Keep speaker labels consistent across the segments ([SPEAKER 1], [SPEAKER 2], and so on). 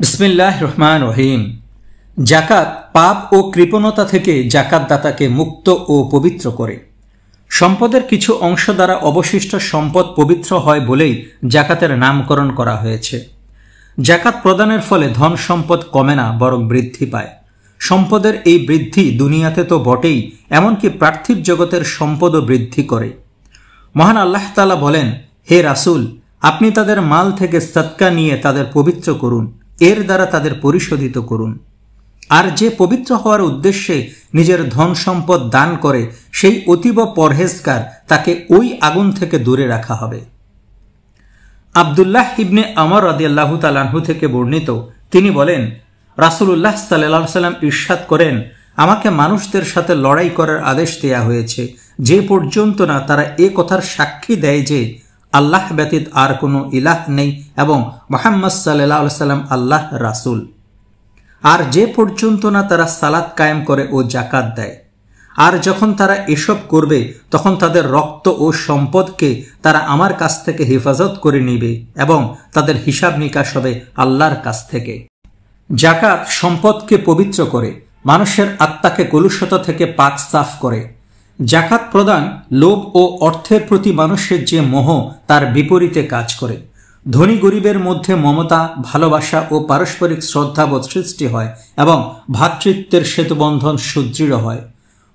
[SPEAKER 1] বিসমিল্লাহির রহমানির রহিম। জাকাত পাপ ও কৃপণতা থেকে জাকাতদাতাকে মুক্ত ও পবিত্র করে। সম্পদের কিছু অংশ দ্বারা অবশিষ্ট সম্পদ পবিত্র হয় বলেই জাকাতের নামকরণ করা হয়েছে। জাকাত প্রদানের ফলে ধন সম্পদ কমে না, বরং বৃদ্ধি পায়। সম্পদের এই বৃদ্ধি দুনিয়াতে তো বটেই, এমনকি পার্থিব জগতের সম্পদও বৃদ্ধি করে। মহান আল্লাহ তাআলা বলেন, হে রাসূল, আপনি তাদের মাল থেকে সদকা নিয়ে তাদের পবিত্র করুন, এর দ্বারা তাদের পরিশোধিত করুন। আর যে পবিত্র হওয়ার উদ্দেশ্যে নিজের ধন সম্পদ দান করে, সেই অতীব পরহেজগার, তাকে ওই আগুন থেকে দূরে রাখা হবে। আব্দুল্লাহ ইবনে আমর রাদিয়াল্লাহু তাআলা আনহু থেকে বর্ণিত, তিনি বলেন, রাসূলুল্লাহ সাল্লাল্লাহু আলাইহি ওয়াসাল্লাম ইরশাদ করেন, আমাকে মানুষদের সাথে লড়াই করার আদেশ দেয়া হয়েছে যে পর্যন্ত না তারা এ কথার সাক্ষী দেয় যে আল্লাহ ব্যতীত আর কোনো ইলাহ নেই এবং মুহাম্মদ সাল্লাল্লাহু আলাইহি ওয়াসাল্লাম আল্লাহ রাসূল। আর যে পর্যন্ত না তারা সালাত কায়েম করে ও জাকাত দেয়। আর যখন তারা এসব করবে, তখন তাদের রক্ত ও সম্পদকে তারা আমার কাছ থেকে হেফাজত করে নিবে এবং তাদের হিসাব নিকাশ হবে আল্লাহর কাছ থেকে। জাকাত সম্পদকে পবিত্র করে, মানুষের আত্মাকে কলুষতা থেকে পাক সাফ করে। জাকাত প্রদান লোভ ও অর্থের প্রতি মানুষের যে মোহ, তার বিপরীতে কাজ করে। ধনী গরিবের মধ্যে মমতা, ভালোবাসা ও পারস্পরিক শ্রদ্ধাবোধ সৃষ্টি হয় এবং ভ্রাতৃত্বের সেতুবন্ধন সুদৃঢ় হয়।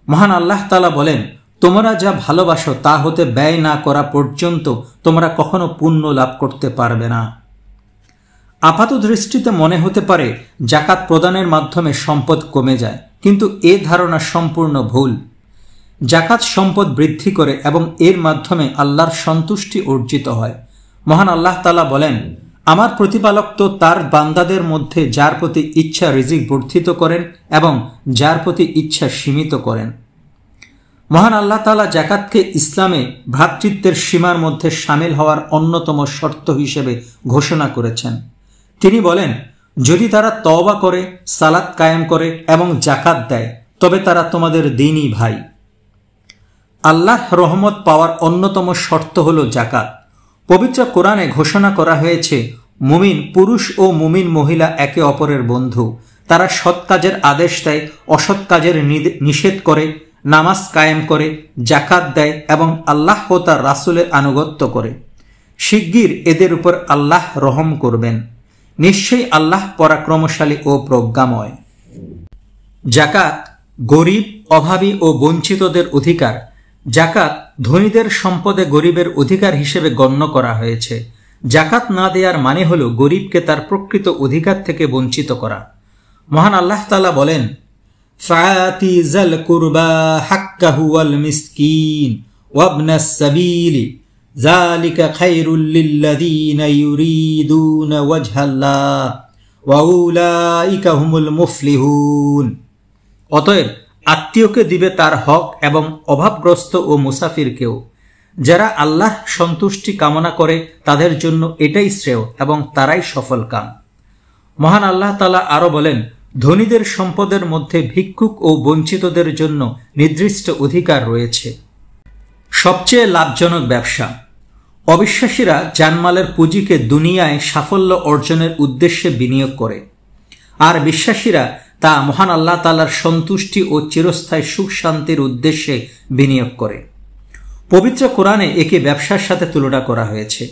[SPEAKER 1] মহান আল্লাহ তাআলা বলেন, তোমরা যা ভালোবাসো তা হতে ব্যয় না করা পর্যন্ত তোমরা কখনো পুণ্য লাভ করতে পারবে না। আপাত দৃষ্টিতে মনে হতে পারে জাকাত প্রদানের মাধ্যমে সম্পদ কমে যায়, কিন্তু এ ধারণা সম্পূর্ণ ভুল। জাকাত সম্পদ বৃদ্ধি করে এবং এর মাধ্যমে আল্লাহর সন্তুষ্টি অর্জিত হয়। মহান আল্লাহ তাআলা বলেন, আমার প্রতিপালক তো তার বান্দাদের মধ্যে যার প্রতি ইচ্ছা রিজিক বর্ধিত করেন এবং যার প্রতি ইচ্ছা সীমিত করেন। মহান আল্লাহ তাআলা জাকাতকে ইসলামে ভ্রাতৃত্বের সীমার মধ্যে শামিল হওয়ার অন্যতম শর্ত হিসেবে ঘোষণা করেছেন। তিনি বলেন, যদি তারা তওবা করে, সালাত কায়েম করে এবং জাকাত দেয়, তবে তারা তোমাদের দ্বীনী ভাই। আল্লাহর রহমত পাওয়ার অন্যতম শর্ত হল জাকাত। পবিত্র কোরআনে ঘোষণা করা হয়েছে, মুমিন পুরুষ ও মুমিন মহিলা একে অপরের বন্ধু। তারা সৎ কাজের আদেশ দেয়, অসৎ কাজের নিষেধ করে, নামাজ কায়েম করে, জাকাত দেয় এবং আল্লাহ ও তার রাসূলের আনুগত্য করে। শিগগির এদের উপর আল্লাহ রহম করবেন। নিশ্চয়ই আল্লাহ পরাক্রমশালী ও প্রজ্ঞাময়। জাকাত গরিব, অভাবী ও বঞ্চিতদের অধিকার। জাকাত ধনীদের সম্পদে গরিবের অধিকার হিসেবে গণ্য করা হয়েছে। জাকাত না দেওয়ার মানে হল গরিবকে তার প্রকৃত অধিকার থেকে বঞ্চিত করা। মহান আল্লাহ তাআলা বলেন, ফাতি যাল কুরবা হাক্কাহু ওয়াল মিসকিন ওয়াবনাস সাবিলি যালিকা খায়রুল লিল্লাযীনা ইউরিদুনা ওয়াজহাল্লাহ ওয়া উলাইকা হুমুল মুফলিহুন। অতএব আত্মীয়কে দিবে তার হক এবং অভাবগ্রস্ত ও মুসাফিরকেও। যারা আল্লাহ সন্তুষ্টি কামনা করে তাদের জন্য এটাই শ্রেয় এবং তারাই সফল কাম। মহান আল্লাহ তাআলা আরো বলেন, ধনীদের সম্পদের মধ্যে ভিক্ষুক ও বঞ্চিতদের জন্য নির্দিষ্ট অধিকার রয়েছে। সবচেয়ে লাভজনক ব্যবসা। অবিশ্বাসীরা জানমালের পুঁজিকে দুনিয়ায় সাফল্য অর্জনের উদ্দেশ্যে বিনিয়োগ করে, আর বিশ্বাসীরা তা মহান আল্লাহ তাআলার সন্তুষ্টি ও চিরস্থায়ী সুখ শান্তির উদ্দেশ্যে বিনিয়োগ করে। পবিত্র কোরআনে একে ব্যবসার সাথে তুলনা করা হয়েছে।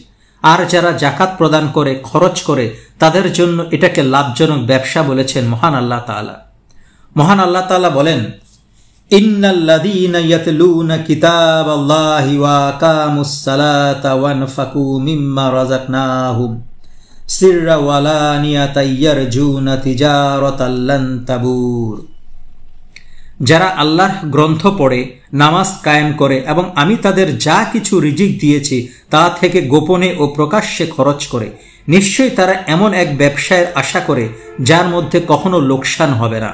[SPEAKER 1] আর যারা জাকাত প্রদান করে, খরচ করে, তাদের জন্য এটাকে লাভজনক ব্যবসা বলেছেন মহান আল্লাহ তাআলা। মহান আল্লাহ তাআলা বলেন, ইন্নাল্লাযীনা ইয়াতলুনা কিতাবাল্লাহি ওয়া আকামুস সালাতা ওয়া আনফাকু মিম্মা রাযাকনাহুম সিররা ওয়া আলানিয়াতান ইয়ারজুনা তিজারাতান লান তাবুর। যারা আল্লাহর গ্রন্থ পড়ে, নামাজ কায়েম করে এবং আমি তাদের যা কিছু রিজিক দিয়েছি তা থেকে গোপনে ও প্রকাশ্যে খরচ করে, নিশ্চয়ই তারা এমন এক ব্যবসায়ের আশা করে যার মধ্যে কখনো লোকসান হবে না।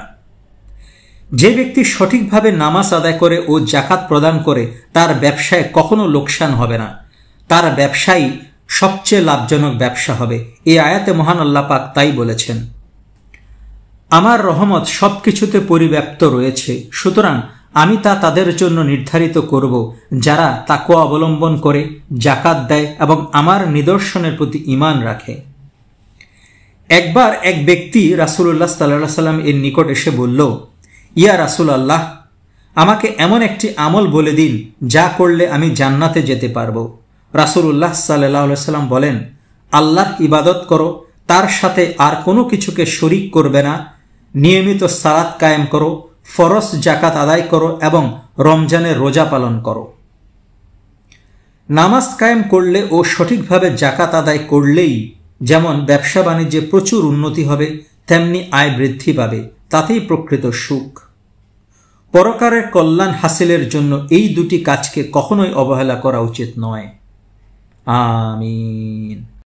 [SPEAKER 1] যে ব্যক্তি সঠিকভাবে নামাজ আদায় করে ও জাকাত প্রদান করে, তার ব্যবসায় কখনো লোকসান হবে না। তার ব্যবসাই সবচেয়ে লাভজনক ব্যবসা হবে। এই আয়াতে মহান আল্লাহ পাক তাই বলেছেন। আমার রহমত সবকিছুতে পরিব্যাপ্ত রয়েছে, সুতরাং আমি তা তাদের জন্য নির্ধারিত করব যারা তাকওয়া অবলম্বন করে, জাকাত দেয় এবং আমার নিদর্শনের প্রতি ঈমান রাখে। একবার এক ব্যক্তি রাসূলুল্লাহ সাল্লাল্লাহু আলাইহি ওয়াসাল্লাম এর নিকট এসে বলল, ইয়া রাসূলুল্লাহ, আমাকে এমন একটি আমল বলে দিন যা করলে আমি জান্নাতে যেতে পারবো। রাসূলুল্লাহ সাল্লাল্লাহু আলাইহি ওয়াসাল্লাম বলেন, আল্লাহর ইবাদত করো, তার সাথে আর কোনো কিছুকে শরিক করবে না, নিয়মিত সালাত কায়েম করো, ফরজ জাকাত আদায় করো এবং রমজানের রোজা পালন করো। নামাজ কায়েম করলে ও সঠিকভাবে জাকাত আদায় করলেই যেমন ব্যবসা বাণিজ্যে প্রচুর উন্নতি হবে, তেমনি আয় বৃদ্ধি পাবে, তাতেই প্রকৃত সুখ। পরকারের কল্যাণ হাসিলের জন্য এই দুটি কাজকে কখনোই অবহেলা করা উচিত নয়। আমিন।